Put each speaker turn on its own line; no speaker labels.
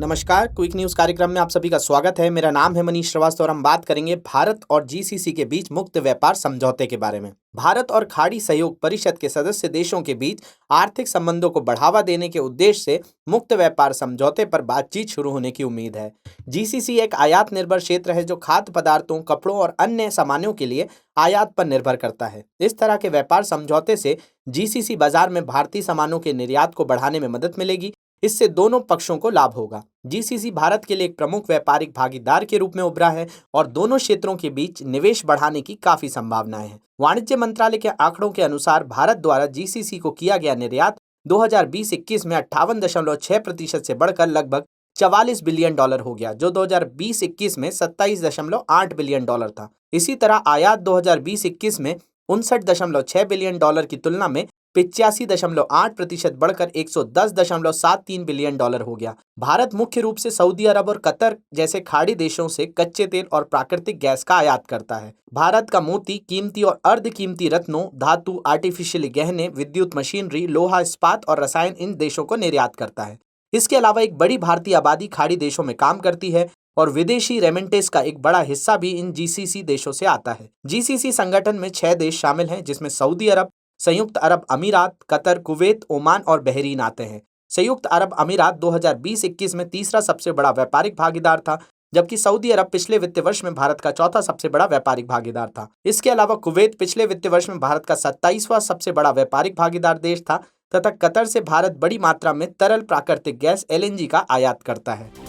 नमस्कार, quick news कार्यक्रम में आप सभी का स्वागत है। मेरा नाम है मनीष श्रीवास्तव और हम बात करेंगे भारत और जीसीसी के बीच मुक्त व्यापार समझौते के बारे में। भारत और खाड़ी सहयोग परिषद के सदस्य देशों के बीच आर्थिक संबंधों को बढ़ावा देने के उद्देश्य से मुक्त व्यापार समझौते पर बातचीत शुरू होने की उम्मीद है। जीसीसी एक आयात निर्भर क्षेत्र है जो खाद्य पदार्थों, कपड़ों और अन्य सामानों के लिए आयात पर निर्भर करता है। इस तरह के व्यापार समझौते से जीसीसी बाजार में भारतीय सामानों के निर्यात को बढ़ाने में मदद मिलेगी। इससे दोनों पक्षों को लाभ होगा। जीसीसी भारत के लिए एक प्रमुख व्यापारिक भागीदार के रूप में उभरा है और दोनों क्षेत्रों के बीच निवेश बढ़ाने की काफी संभावनाएं हैं। वाणिज्य मंत्रालय के आंकड़ों के अनुसार भारत द्वारा जीसीसी को किया गया निर्यात 2020-21 में 58.6% से बढ़कर लगभग $44 बिलियन हो गया, जो 2020-21 में $27.8 बिलियन था। इसी तरह आयात 2020-21 में $59.6 बिलियन की तुलना में 85.8% बढ़कर $110.73 बिलियन हो गया। भारत मुख्य रूप से सऊदी अरब और कतर जैसे खाड़ी देशों से कच्चे तेल और प्राकृतिक गैस का आयात करता है। भारत का मोती, कीमती और अर्ध कीमती रत्नों, धातु, आर्टिफिशियल गहने, विद्युत मशीनरी, लोहा, इस्पात और रसायन इन देशों को निर्यात करता है। इसके अलावा एक बड़ी भारतीय आबादी खाड़ी देशों में काम करती है और विदेशी रेमिटेंस का एक बड़ा हिस्सा भी इन जीसीसी देशों से आता है। जीसीसी संगठन में 6 देश शामिल हैं, जिसमें सऊदी अरब, संयुक्त अरब अमीरात, कतर, कुवैत, ओमान और बहरीन आते हैं। संयुक्त अरब अमीरात 2020-21 में तीसरा सबसे बड़ा व्यापारिक भागीदार था, जबकि सऊदी अरब पिछले वित्त वर्ष में भारत का चौथा सबसे बड़ा व्यापारिक भागीदार था। इसके अलावा कुवैत पिछले वित्त वर्ष में भारत का 27वां सबसे बड़ा व्यापारिक भागीदार देश था तथा कतर से भारत बड़ी मात्रा में तरल प्राकृतिक गैस LNG का आयात करता है।